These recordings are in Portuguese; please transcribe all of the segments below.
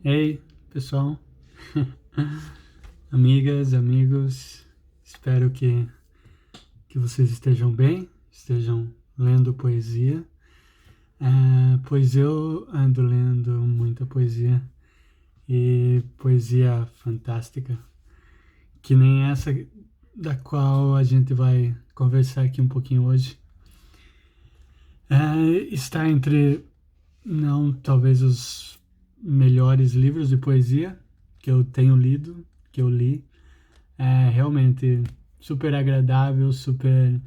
Ei, pessoal, amigas, amigos, espero que vocês estejam bem, estejam lendo poesia, pois eu ando lendo muita poesia e poesia fantástica, que nem essa da qual a gente vai conversar aqui um pouquinho hoje. Está entre, não talvez os melhores livros de poesia que eu tenho lido, que eu li. É realmente super agradável, super,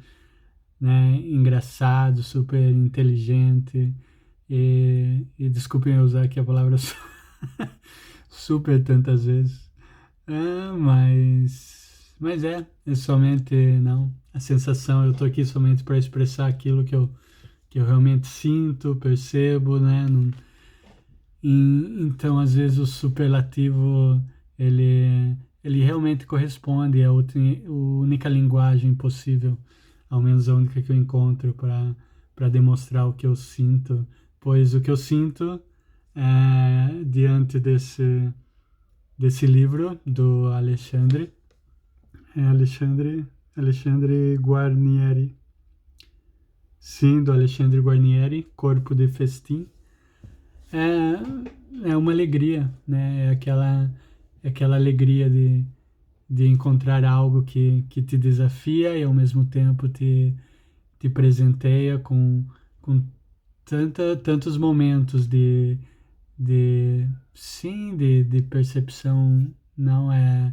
né, engraçado, super inteligente e desculpem eu usar aqui a palavra super tantas vezes. Mas é somente, não, a sensação, eu tô aqui somente para expressar aquilo que eu realmente sinto, percebo, né? Não, então, às vezes, o superlativo, ele realmente corresponde à única linguagem possível, ao menos a única que eu encontro para demonstrar o que eu sinto, pois o que eu sinto diante desse livro do Alexandre Guarnieri, sim, do Alexandre Guarnieri, Corpo de Festim. É uma alegria, né? É aquela alegria de encontrar algo que te desafia e ao mesmo tempo te presenteia com tantos momentos de percepção, não é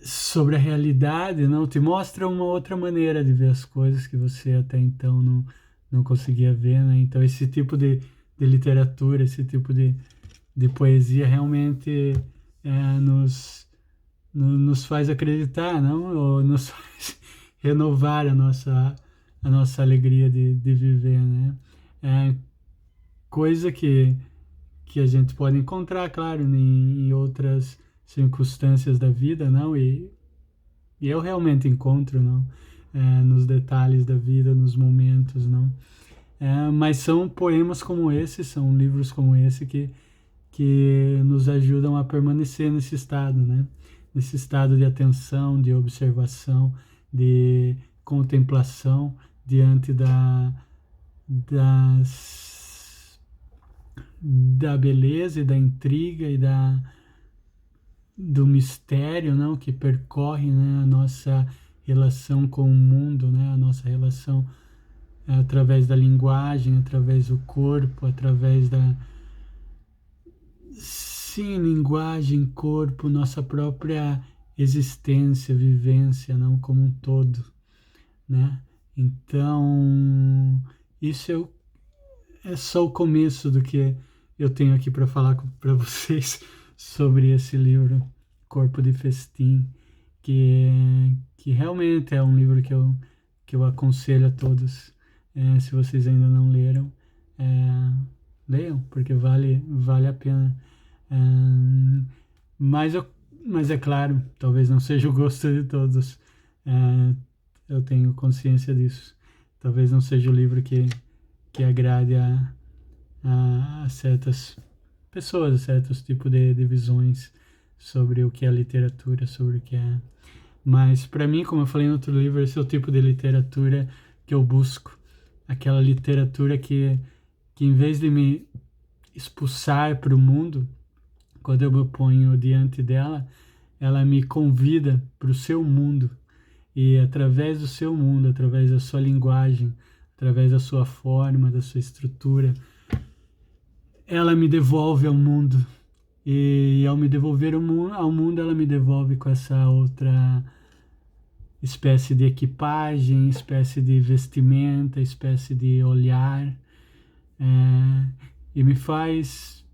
sobre a realidade, não te mostra uma outra maneira de ver as coisas que você até então não conseguia ver, né? Então esse tipo de literatura, esse tipo de poesia realmente nos faz acreditar, não? Ou nos faz renovar a nossa alegria de viver, né? É coisa que a gente pode encontrar, claro, em outras circunstâncias da vida, não? E eu realmente encontro, não? Nos detalhes da vida, nos momentos, não? Mas são poemas como esse, são livros como esse que nos ajudam a permanecer nesse estado, né? Nesse estado de atenção, de observação, de contemplação diante das, da beleza e da intriga e do mistério, não, que percorre, né, a nossa relação com o mundo, né, a nossa relação através da linguagem, através do corpo, através da, sim, linguagem, corpo, nossa própria existência, vivência, não, como um todo, né? Então, isso é só o começo do que eu tenho aqui para falar para vocês sobre esse livro, Corpo de Festim, que realmente é um livro que eu aconselho a todos. Se vocês ainda não leram, é, leiam, porque vale a pena. É, mas, mas é claro, talvez não seja o gosto de todos. É, eu tenho consciência disso. Talvez não seja o livro que agrade a certas pessoas, a certos tipos de visões sobre o que é literatura, sobre o que é. Mas para mim, como eu falei no outro livro, esse é o tipo de literatura que eu busco. Aquela literatura que em vez de me expulsar para o mundo, quando eu me ponho diante dela, ela me convida para o seu mundo. E através do seu mundo, através da sua linguagem, através da sua forma, da sua estrutura, ela me devolve ao mundo. E ao me devolver ao mundo, ela me devolve com essa outra espécie de equipagem, espécie de vestimenta, espécie de olhar. E me faz.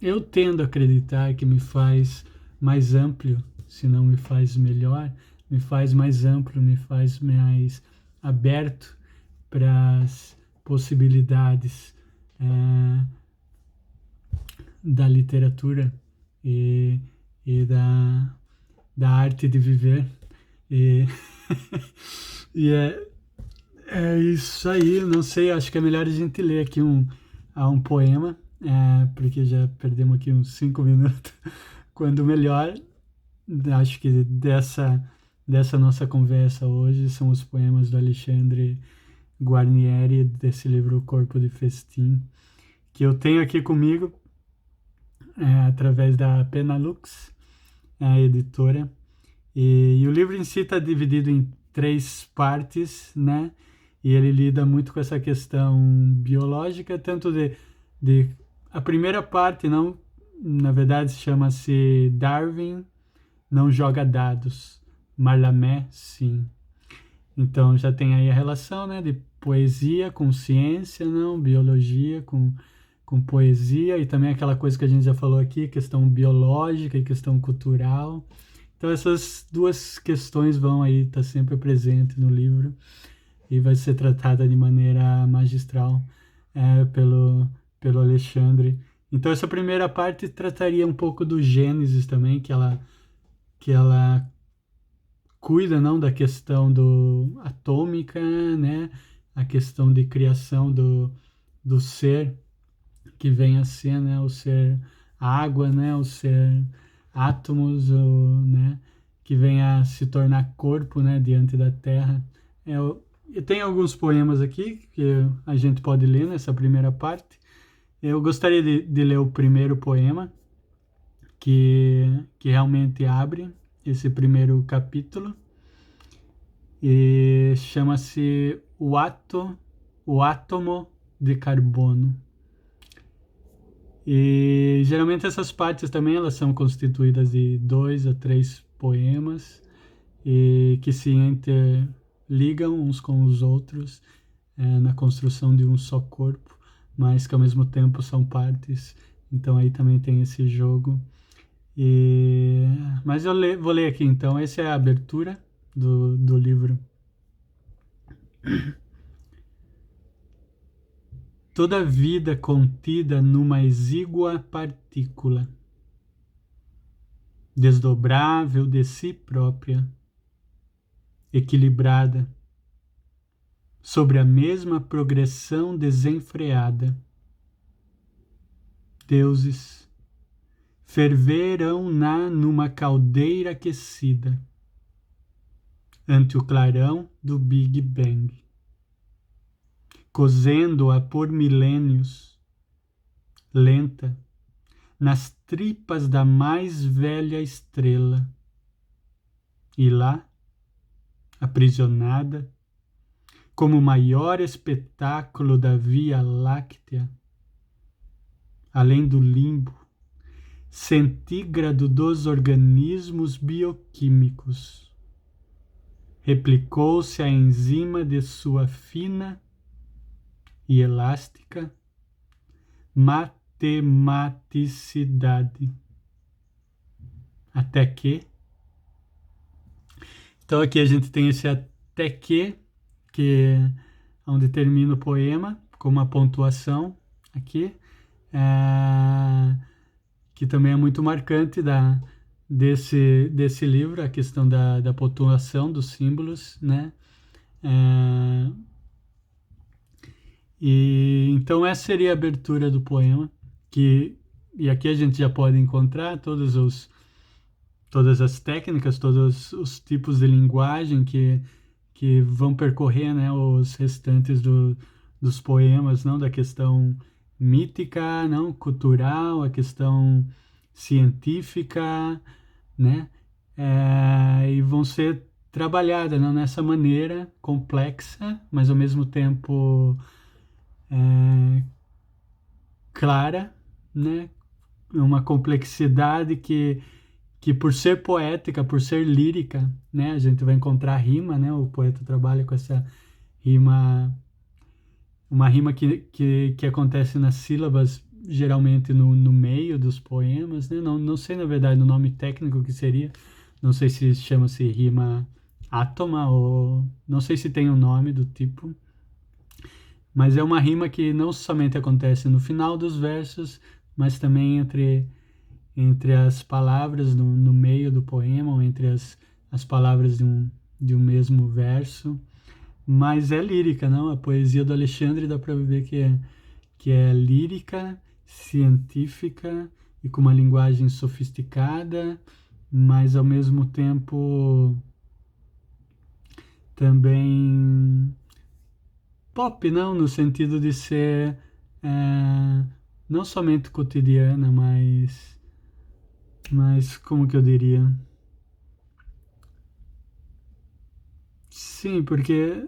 Eu tendo a acreditar que me faz mais amplo, se não me faz melhor, me faz mais amplo, me faz mais aberto para as possibilidades da literatura e, e da arte de viver. E, e é isso aí, não sei, acho que é melhor a gente ler aqui um poema porque já perdemos aqui uns 5 minutos, quando melhor, acho que dessa nossa conversa hoje são os poemas do Alexandre Guarnieri, desse livro O Corpo de Festim, que eu tenho aqui comigo, através da Penalux, a editora. E o livro em si está dividido em 3 partes, né? E ele lida muito com essa questão biológica, tanto de a primeira parte, não, na verdade chama-se Darwin não joga dados, Malamé sim. Então já tem aí a relação, né, de poesia com ciência, não, biologia com poesia, e também aquela coisa que a gente já falou aqui, questão biológica e questão cultural. Então essas 2 questões vão aí estar sempre presentes no livro e vai ser tratada de maneira magistral pelo Alexandre. Então essa primeira parte trataria um pouco do Gênesis também, que ela cuida, não, da questão do atômica, né, a questão de criação do ser que vem a ser, né, o ser água, né, o ser átomos, né, que vem a se tornar corpo, né, diante da Terra. E tem alguns poemas aqui que a gente pode ler nessa primeira parte. Eu gostaria de ler o primeiro poema, que realmente abre esse primeiro capítulo, e chama-se o átomo de carbono. E geralmente essas partes também elas são constituídas de 2 a 3 poemas e que se interligam uns com os outros na construção de um só corpo, mas que ao mesmo tempo são partes. Então aí também tem esse jogo. Mas vou ler aqui então. Essa é a abertura do livro. Toda vida contida numa exígua partícula, desdobrável de si própria, equilibrada, sobre a mesma progressão desenfreada. Deuses ferverão-na numa caldeira aquecida, ante o clarão do Big Bang, cozendo-a por milênios, lenta, nas tripas da mais velha estrela. E lá, aprisionada, como o maior espetáculo da Via Láctea, além do limbo centígrado dos organismos bioquímicos, replicou-se a enzima de sua fina e elástica matematicidade. Até que... Então aqui a gente tem esse até que é onde termina o poema, com uma pontuação aqui, que também é muito marcante desse livro, a questão da pontuação dos símbolos, né? E então essa seria a abertura do poema, e aqui a gente já pode encontrar todas as técnicas, todos os tipos de linguagem que vão percorrer, né, os restantes dos poemas, não, da questão mítica, não, cultural, a questão científica, né, e vão ser trabalhadas, não, nessa maneira complexa, mas ao mesmo tempo clara, né, uma complexidade que por ser poética, por ser lírica, né, a gente vai encontrar rima, né, o poeta trabalha com essa rima, uma rima que acontece nas sílabas, geralmente no meio dos poemas, né, não sei na verdade o nome técnico que seria, não sei se chama-se rima átoma, ou não sei se tem um nome do tipo, mas é uma rima que não somente acontece no final dos versos, mas também entre as palavras no meio do poema, ou entre as palavras de um mesmo verso. Mas é lírica, não? A poesia do Alexandre dá para ver que é lírica científica e com uma linguagem sofisticada, mas ao mesmo tempo também pop, não, no sentido de ser não somente cotidiana, mas como que eu diria? Sim, porque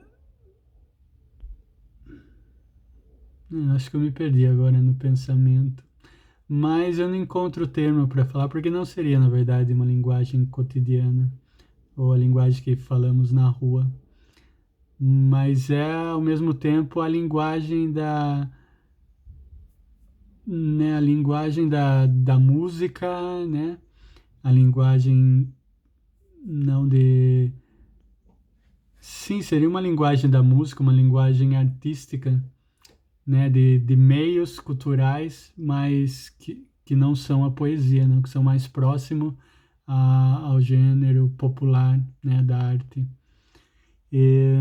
acho que eu me perdi agora no pensamento. Mas eu não encontro o termo para falar, porque não seria, na verdade, uma linguagem cotidiana ou a linguagem que falamos na rua. Mas é, ao mesmo tempo, a linguagem da música, né? A linguagem não de... Sim, seria uma linguagem da música, uma linguagem artística, né? De meios culturais, mas que não são a poesia, não, que são mais próximos ao gênero popular, né? Da arte. E,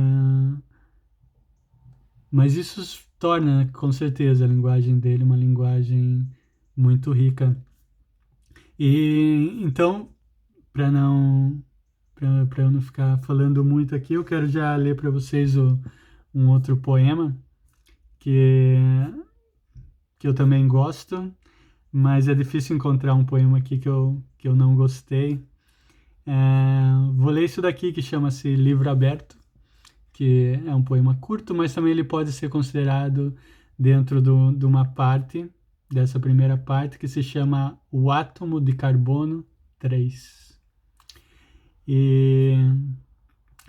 mas isso torna, com certeza, a linguagem dele uma linguagem muito rica. E então, para não para eu não ficar falando muito aqui, eu quero já ler para vocês um outro poema que que eu também gosto, mas é difícil encontrar um poema aqui que eu não gostei. Vou ler isso daqui que chama-se Livro Aberto, que é um poema curto, mas também ele pode ser considerado dentro de uma parte, dessa primeira parte, que se chama O Átomo de Carbono 3. E,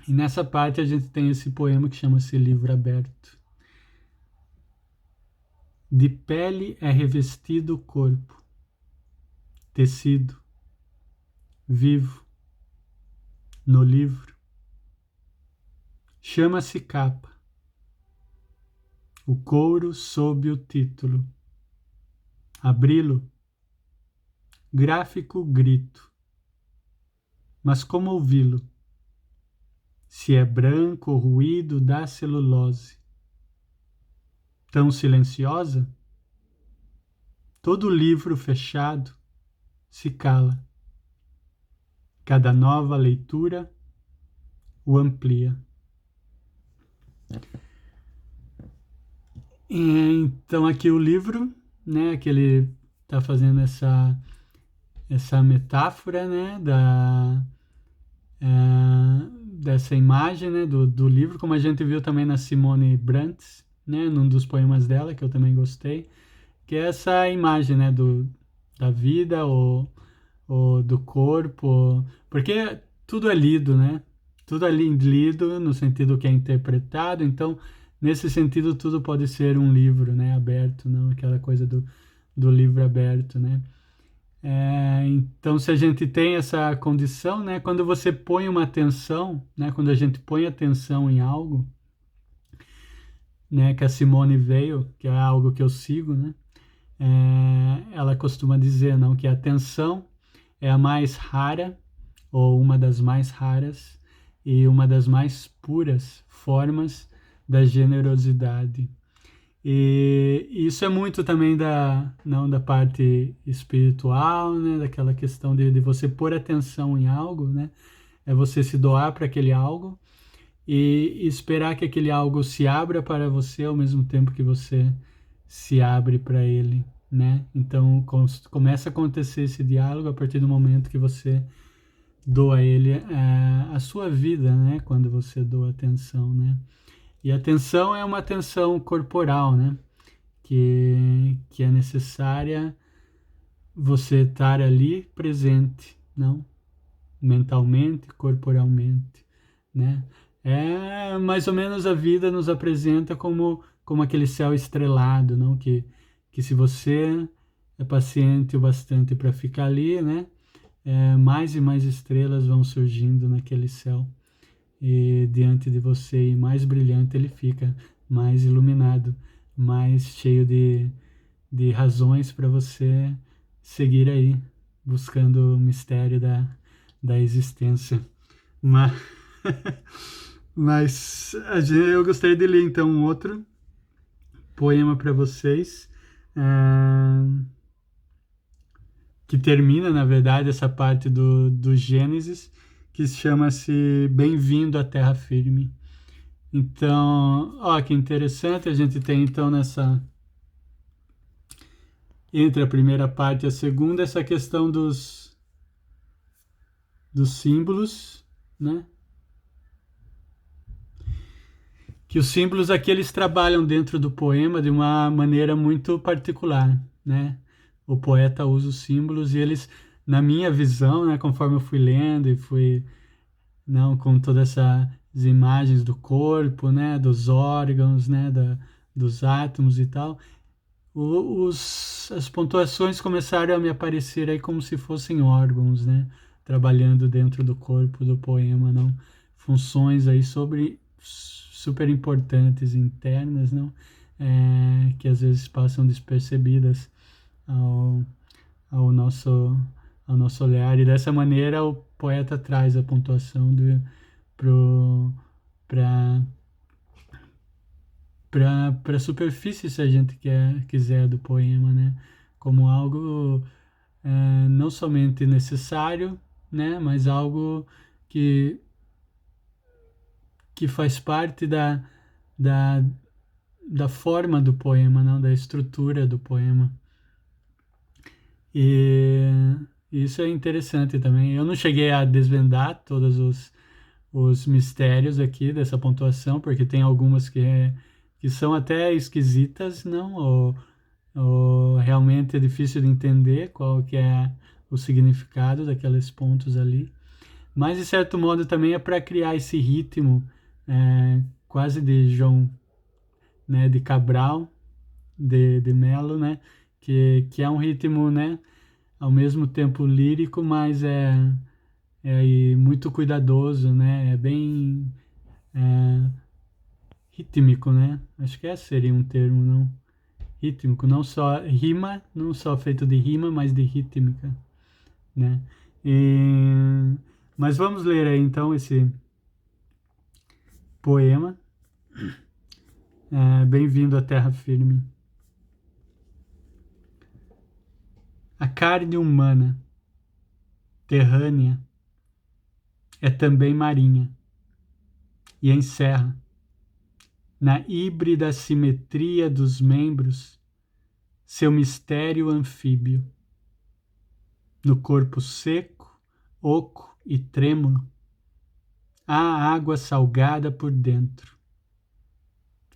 e nessa parte a gente tem esse poema que chama-se Livro Aberto. De pele é revestido o corpo, tecido, vivo, no livro. Chama-se capa. O couro sob o título. Abri-lo. Gráfico grito. Mas como ouvi-lo? Se é branco o ruído da celulose. Tão silenciosa? Todo livro fechado se cala. Cada nova leitura o amplia. Então aqui o livro, né, que ele está fazendo essa metáfora, né, dessa imagem, né, do livro, como a gente viu também na Simone Brantz, né, num dos poemas dela, que eu também gostei, que é essa imagem, né, da vida ou do corpo, porque tudo é lido, né, tudo é lido no sentido que é interpretado, então, nesse sentido, tudo pode ser um livro, né, aberto, não aquela coisa do livro aberto, né. Então, se a gente tem essa condição, né, quando você põe uma atenção, né, quando a gente põe atenção em algo, né, que a Simone veio, que é algo que eu sigo, né, ela costuma dizer, não, que a atenção é a mais rara, ou uma das mais raras, e uma das mais puras formas da generosidade. E isso é muito também não da parte espiritual, né? Daquela questão de você pôr atenção em algo, né? É você se doar para aquele algo e esperar que aquele algo se abra para você ao mesmo tempo que você se abre para ele, né? Então começa a acontecer esse diálogo a partir do momento que você doa a ele a sua vida, né? Quando você doa atenção, né? E a atenção é uma atenção corporal, né? Que é necessária você estar ali presente, não? Mentalmente, corporalmente, né? É mais ou menos a vida nos apresenta como aquele céu estrelado, não? Que se você é paciente o bastante para ficar ali, né? Mais e mais estrelas vão surgindo naquele céu e diante de você, e mais brilhante ele fica, mais iluminado, mais cheio de razões para você seguir aí, buscando o mistério da existência. Mas, mas eu gostaria de ler então um outro poema para vocês, que termina, na verdade, essa parte do Gênesis, que chama-se Bem-vindo à Terra Firme. Então, ó, que interessante, a gente tem então entre a primeira parte e a segunda, essa questão dos símbolos, né? Que os símbolos aqui eles trabalham dentro do poema de uma maneira muito particular, né? O poeta usa os símbolos e eles, na minha visão, né, conforme eu fui lendo e fui, não, com todas essas imagens do corpo, né, dos órgãos, né, dos átomos e tal, as pontuações começaram a me aparecer aí como se fossem órgãos, né, trabalhando dentro do corpo do poema, não, funções aí super importantes internas, não, que às vezes passam despercebidas ao, ao nosso ao nosso olhar, e dessa maneira o poeta traz a pontuação para a superfície, se a gente quiser, do poema, né? Como algo não somente necessário, né? Mas algo que, que faz parte da, da forma do poema, não? Da estrutura do poema. E isso é interessante também. Eu não cheguei a desvendar todos os mistérios aqui dessa pontuação, porque tem algumas que são até esquisitas, não? Ou realmente é difícil de entender qual que é o significado daqueles pontos ali. Mas, de certo modo, também é para criar esse ritmo quase de João, né, de Cabral, de Melo, né? Que é um ritmo, né, ao mesmo tempo lírico, mas é muito cuidadoso, né? É bem é, rítmico, né? Acho que esse seria um termo, não? Rítmico, não só rima, não só feito de rima, mas de rítmica, né? E, mas vamos ler aí então esse poema. Bem-vindo à Terra Firme. A carne humana, terrânea, é também marinha e encerra, na híbrida simetria dos membros, seu mistério anfíbio. No corpo seco, oco e trêmulo, há água salgada por dentro.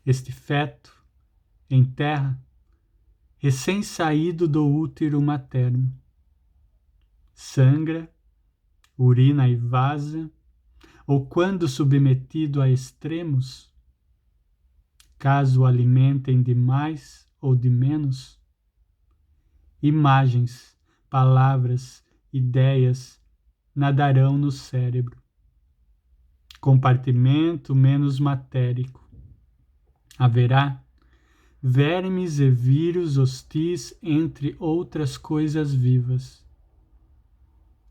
Este feto, em terra, recém-saído do útero materno, sangra, urina e vaza, ou quando submetido a extremos, caso o alimentem de mais ou de menos, imagens, palavras, ideias nadarão no cérebro. Compartimento menos matérico. Haverá vermes e vírus hostis entre outras coisas vivas,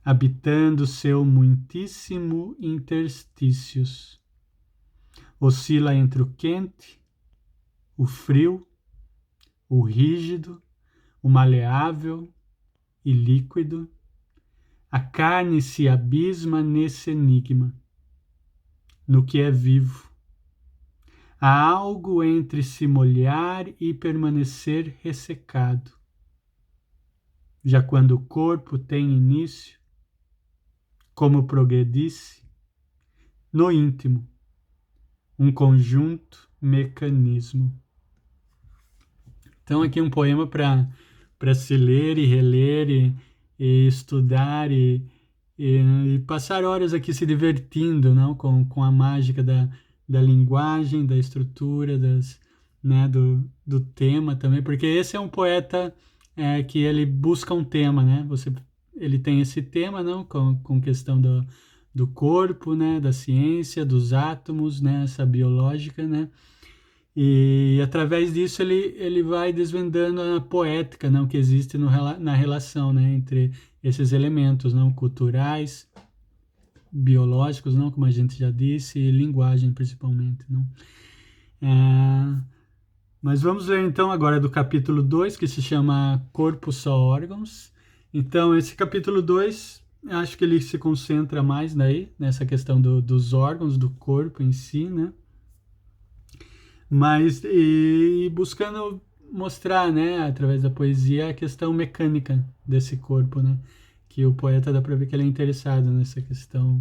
habitando seu muitíssimo interstícios. Oscila entre o quente, o frio, o rígido, o maleável e líquido. A carne se abisma nesse enigma, no que é vivo. Há algo entre se molhar e permanecer ressecado. Já quando o corpo tem início, como progredisse, no íntimo, um conjunto mecanismo. Então aqui um poema para se ler e reler e estudar e passar horas aqui se divertindo, não? Com a mágica da linguagem, da estrutura, né, do tema também, porque esse é um poeta que ele busca um tema, né? Ele tem esse tema, não? Com questão do corpo, né? Da ciência, dos átomos, né? Essa biológica, né? E através disso ele vai desvendando a poética, não, que existe na relação, né, entre esses elementos, não, culturais, biológicos, não, como a gente já disse, e linguagem principalmente, não. Mas vamos ler então agora do capítulo 2, que se chama Corpo Só Órgãos. Então, esse capítulo 2, acho que ele se concentra mais daí, nessa questão dos órgãos, do corpo em si, né? Mas, e buscando mostrar, né, através da poesia, a questão mecânica desse corpo, né? Que o poeta dá para ver que ele é interessado nessa questão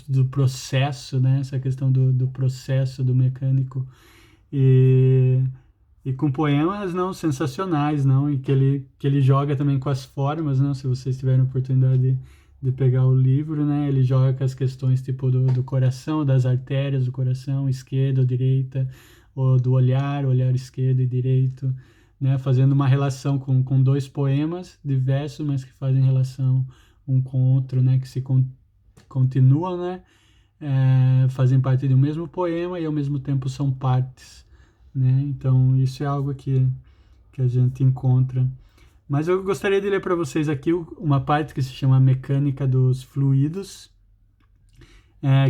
do processo, né? Essa questão do processo, do mecânico. E, e com poemas não sensacionais, não, e que ele joga também com as formas, não, se vocês tiverem a oportunidade de pegar o livro, né, ele joga com as questões tipo do coração, das artérias do coração, esquerda ou direita, ou do olhar esquerdo e direito, né, fazendo uma relação com dois poemas diversos, mas que fazem relação um com o outro, né, que se continuam, né, fazem parte do mesmo poema e ao mesmo tempo são partes, né? Então isso é algo que a gente encontra. Mas eu gostaria de ler para vocês aqui uma parte que se chama Mecânica dos Fluidos,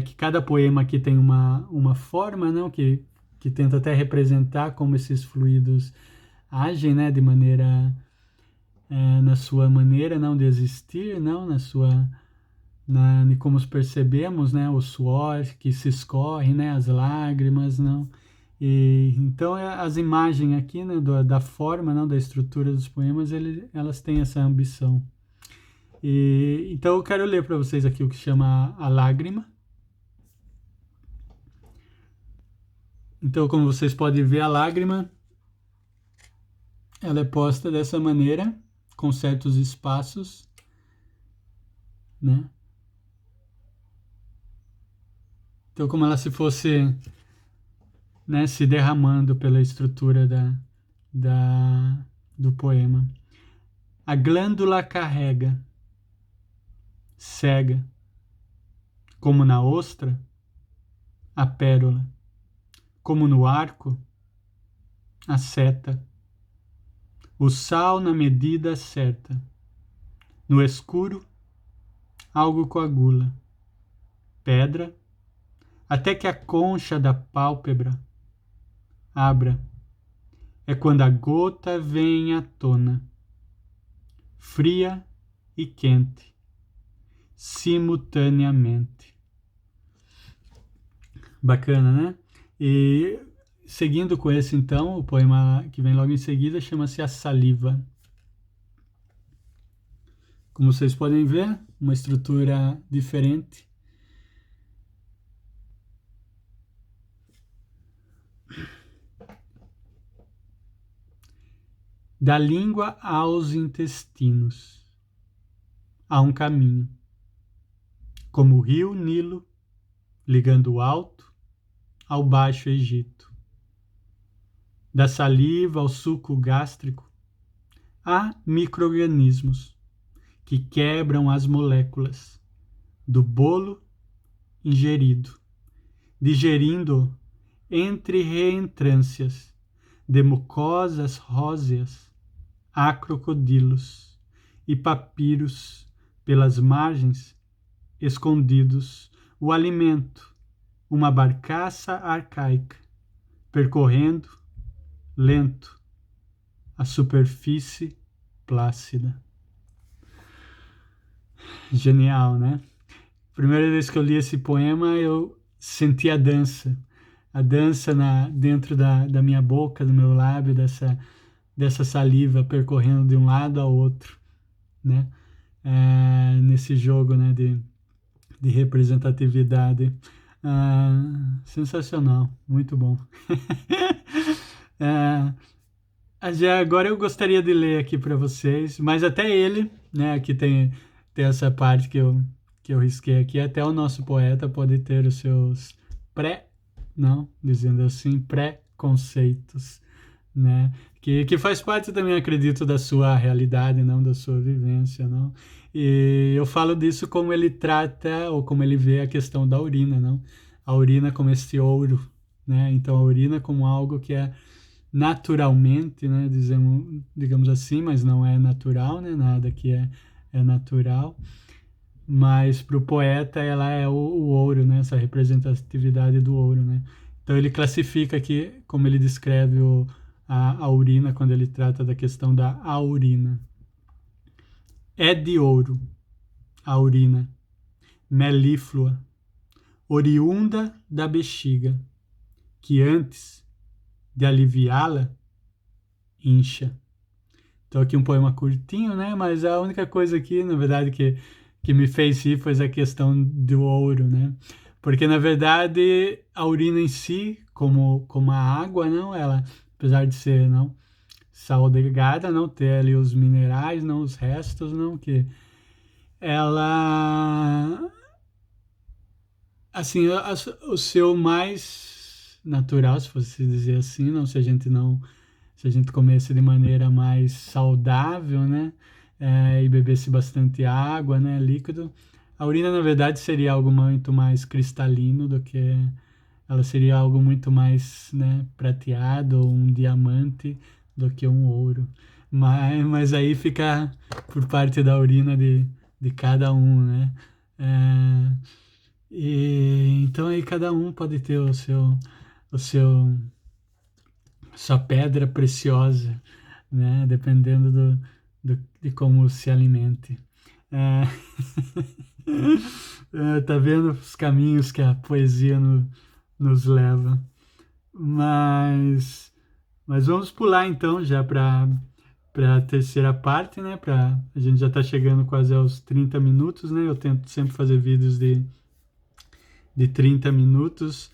que cada poema aqui tem uma forma, não? Que tenta até representar como esses fluidos agem, né? De maneira, na sua maneira não de existir, não? De como os percebemos, né, o suor que se escorre, né, as lágrimas, não, e então as imagens aqui, né, da forma, não, da estrutura dos poemas, elas têm essa ambição. E então eu quero ler para vocês aqui o que chama a lágrima. Então, como vocês podem ver, a lágrima ela é posta dessa maneira, com certos espaços, né? Então, como ela se fosse, né, se derramando pela estrutura do poema. A glândula carrega, cega, como na ostra, a pérola, como no arco, a seta, o sal na medida certa. No escuro, algo coagula, pedra, até que a concha da pálpebra abra. É quando a gota vem à tona, fria e quente, simultaneamente. Bacana, né? E seguindo com esse, então, o poema que vem logo em seguida chama-se A Saliva. Como vocês podem ver, uma estrutura diferente. Da língua aos intestinos há um caminho, como o rio Nilo, ligando o alto ao baixo Egito. Da saliva ao suco gástrico há micro-organismos que quebram as moléculas do bolo ingerido, digerindo entre reentrâncias de mucosas róseas, há crocodilos e papiros pelas margens, escondidos, o alimento, uma barcaça arcaica, percorrendo, lento, a superfície plácida. Genial, né? Primeira vez que eu li esse poema, eu senti a dança dentro da minha boca, do meu lábio, dessa saliva percorrendo de um lado ao outro, né? Nesse jogo, né, de representatividade. Sensacional, muito bom. Agora eu gostaria de ler aqui para vocês, mas até ele, né, aqui tem essa parte que eu risquei aqui, até o nosso poeta pode ter os seus dizendo assim, pré-conceitos, né, que faz parte também, acredito, da sua realidade, não da sua vivência, não, e eu falo disso como ele trata, ou como ele vê a questão da urina, não, a urina como esse ouro, né, então a urina como algo que é naturalmente, né, digamos assim, mas não é natural, né, nada que é natural, mas para o poeta ela é o ouro, né, essa representatividade do ouro, né, Então ele classifica aqui como ele descreve a urina quando ele trata da questão da aurina. É de ouro, a urina, melíflua, oriunda da bexiga, que antes de aliviá-la, incha. Então aqui um poema curtinho, né? Mas a única coisa aqui, na verdade, que me fez rir foi a questão do ouro, né? Porque, na verdade, a urina em si, como a água, não, ela, apesar de ser, não, salgada, não ter ali os minerais, não, os restos, não, que ela, assim, o seu mais natural, se fosse dizer assim, não, se a gente comesse de maneira mais saudável, né, e bebesse bastante água, né, líquido, a urina, na verdade, seria algo muito mais cristalino do que, ela seria algo muito mais, né, prateado, ou um diamante, do que um ouro. Mas aí fica por parte da urina de cada um, né? É, então aí cada um pode ter o seu, sua pedra preciosa, né? Dependendo de como se alimente. É, tá vendo os caminhos que a poesia nos leva. Mas, mas vamos pular então já para a terceira parte, né? A gente já está chegando quase aos 30 minutos, né? Eu tento sempre fazer vídeos de 30 minutos.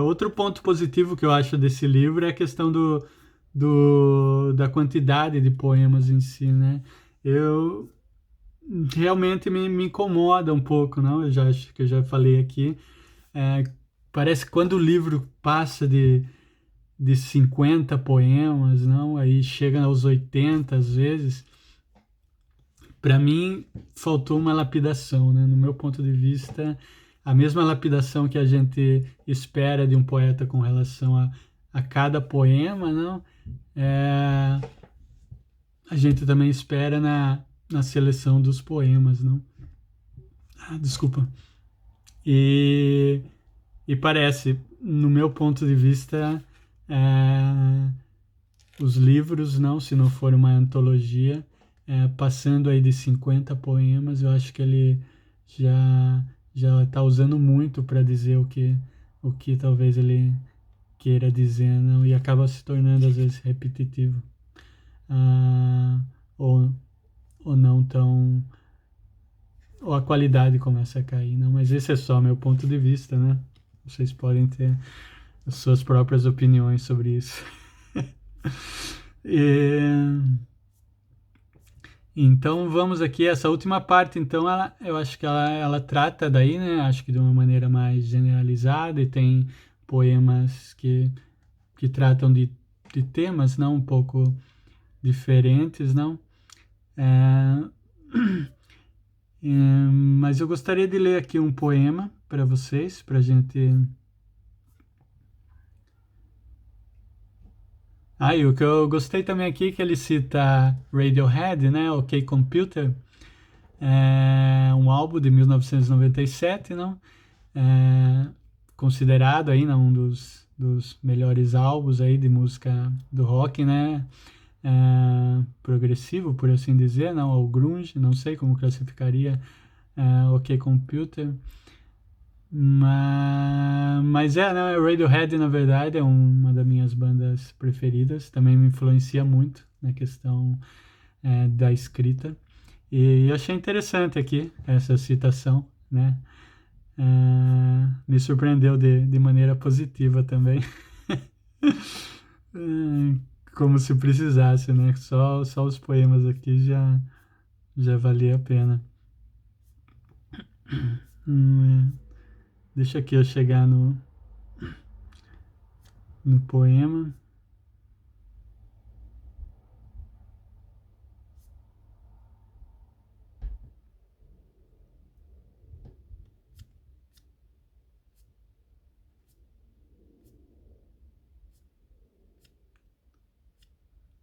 Outro ponto positivo que eu acho desse livro é a questão da quantidade de poemas em si, né? Eu realmente me incomoda um pouco, não? Eu já acho que eu já falei aqui. É, parece que quando o livro passa de 50 poemas, não? Aí chega aos 80 às vezes. Para mim, faltou uma lapidação, né? No meu ponto de vista, a mesma lapidação que a gente espera de um poeta com relação a cada poema, não? É, a gente também espera na seleção dos poemas, não? Ah, desculpa. E, e parece, no meu ponto de vista, é, os livros, não, se não for uma antologia, passando aí de 50 poemas, eu acho que ele já já está usando muito para dizer o que talvez ele queira dizer, não, e acaba se tornando às vezes repetitivo, ah, ou, ou não tão, ou a qualidade começa a cair, não, mas esse é só meu ponto de vista, né? Vocês podem ter as suas próprias opiniões sobre isso. E, então vamos aqui, essa última parte, então eu acho que ela trata daí, né? Acho que de uma maneira mais generalizada e tem poemas que tratam de temas, não um pouco diferentes, não? É, mas eu gostaria de ler aqui um poema para vocês, para a gente. E o que eu gostei também aqui é que ele cita Radiohead, né? OK Computer, um álbum de 1997, não? É, considerado aí, não, um dos melhores álbuns aí de música do rock, né? Progressivo, por assim dizer, não, ou grunge, não sei como classificaria OK Computer. Mas não, Radiohead, na verdade, é uma das minhas bandas preferidas. Também me influencia muito na questão da escrita. E eu achei interessante aqui essa citação, né? Me surpreendeu de maneira positiva também. Como se precisasse, né? Só os poemas aqui já valia a pena. Deixa aqui eu chegar no poema.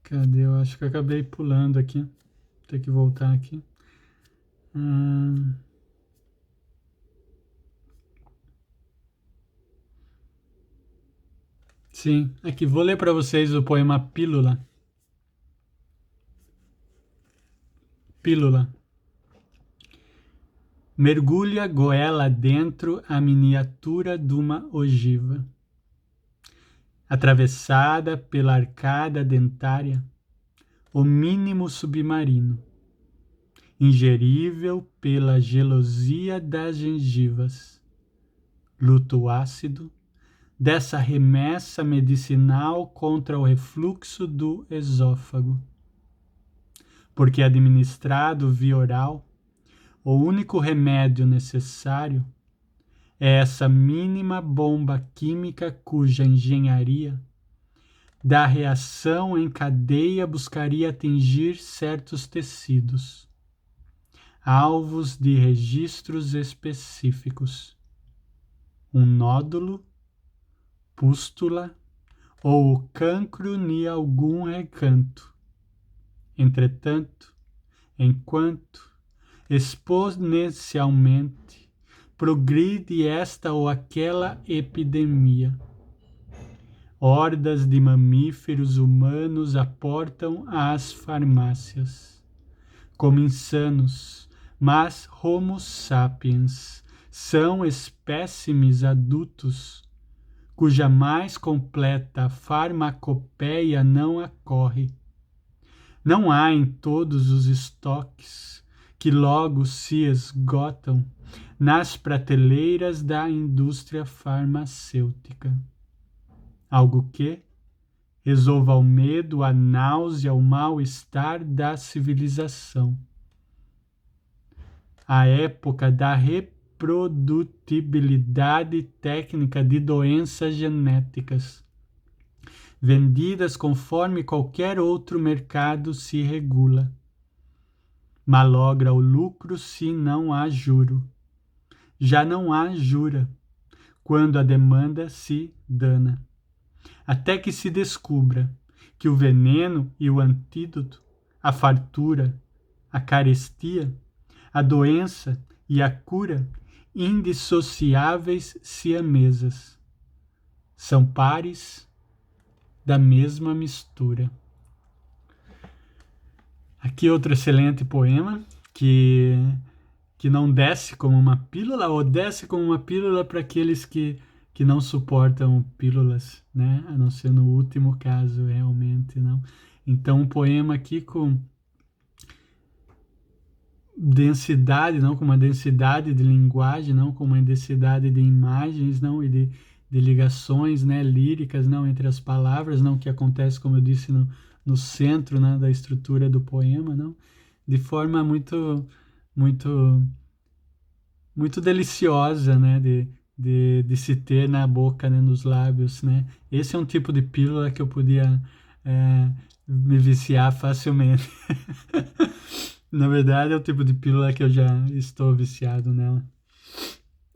Cadê? Eu acho que eu acabei pulando aqui. Vou ter que voltar aqui. Sim, aqui vou ler para vocês o poema Pílula. Pílula. Mergulha goela dentro a miniatura de uma ogiva, atravessada pela arcada dentária, o mínimo submarino, ingerível pela gelosia das gengivas, luto ácido dessa remessa medicinal contra o refluxo do esôfago, porque administrado via oral, o único remédio necessário é essa mínima bomba química cuja engenharia da reação em cadeia buscaria atingir certos tecidos, alvos de registros específicos, um nódulo, pústula ou o cancro de algum recanto. Entretanto, enquanto exponencialmente progride esta ou aquela epidemia, hordas de mamíferos humanos aportam às farmácias, como insanos, mas Homo sapiens são espécimes adultos, cuja mais completa farmacopeia não ocorre. Não há em todos os estoques que logo se esgotam nas prateleiras da indústria farmacêutica. Algo que resolva o medo, a náusea, o mal-estar da civilização. A época da reprodutibilidade técnica de doenças genéticas, vendidas conforme qualquer outro mercado se regula. Malogra o lucro se não há juro. Já não há jura, quando a demanda se dana. Até que se descubra que o veneno e o antídoto, a fartura, a carestia, a doença e a cura, indissociáveis siamesas, são pares da mesma mistura. Aqui outro excelente poema que não desce como uma pílula, ou desce como uma pílula para aqueles que não suportam pílulas, né? A não ser no último caso, realmente, não. Então, um poema aqui com densidade, não, com uma densidade de linguagem, não, com uma densidade de imagens, não, e de ligações, né, líricas, não, entre as palavras, não, que acontece, como eu disse, no centro, né, da estrutura do poema, não, de forma muito deliciosa, né, de se ter na boca, né, nos lábios, né. Esse é um tipo de pílula que eu podia me viciar facilmente. Na verdade, é o tipo de pílula que eu já estou viciado nela.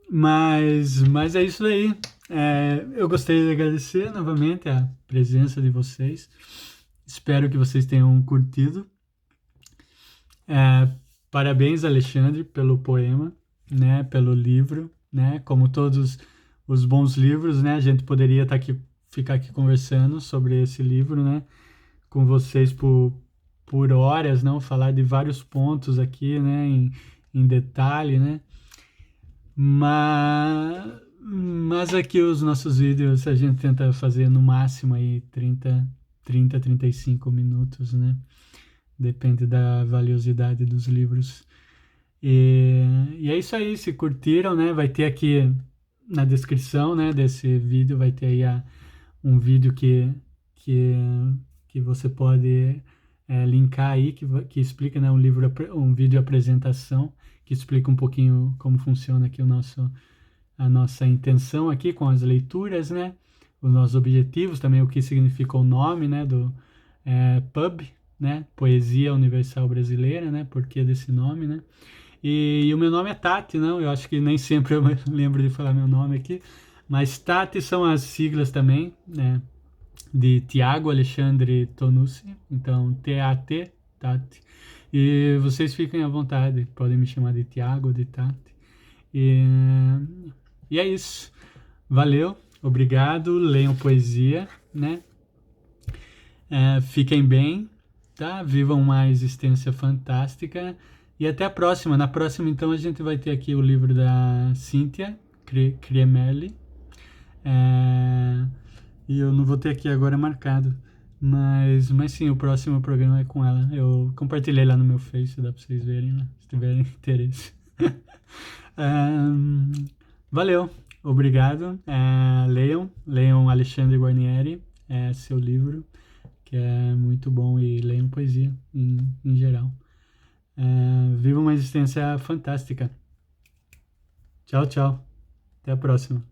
Mas é isso aí. Eu gostaria de agradecer novamente a presença de vocês. Espero que vocês tenham curtido. Parabéns, Alexandre, pelo poema, né, pelo livro, né, como todos os bons livros, né, a gente poderia ficar aqui conversando sobre esse livro, né, com vocês por horas, não, falar de vários pontos aqui, né, em detalhe, né, mas aqui os nossos vídeos a gente tenta fazer no máximo aí 35 minutos, né, depende da valiosidade dos livros. E é isso aí, se curtiram, né, vai ter aqui na descrição, né, desse vídeo, vai ter aí um vídeo que você pode linkar aí, que explica, né, um vídeo apresentação, que explica um pouquinho como funciona aqui a nossa intenção aqui com as leituras, né, os nossos objetivos, também o que significa o nome, né, do PUB, né, Poesia Universal Brasileira, né, por que desse nome, né. E o meu nome é Tati, não? Eu acho que nem sempre eu lembro de falar meu nome aqui, mas Tati são as siglas também, né, de Tiago Alexandre Tonucci, então T-A-T, Tati. E vocês fiquem à vontade, podem me chamar de Tiago ou de Tati. E é isso. Valeu, Obrigado, leiam poesia, né? Fiquem bem, tá? Vivam uma existência fantástica e até a próxima. Na próxima, então, a gente vai ter aqui o livro da Cíntia Criemelli. E eu não vou ter aqui agora marcado, mas sim, o próximo programa é com ela. Eu compartilhei lá no meu Face, dá pra vocês verem, né? Se tiverem interesse. Valeu, obrigado. Leiam Alexandre Guarnieri, seu livro, que é muito bom, e leiam poesia em geral. Viva uma existência fantástica. Tchau, tchau. Até a próxima.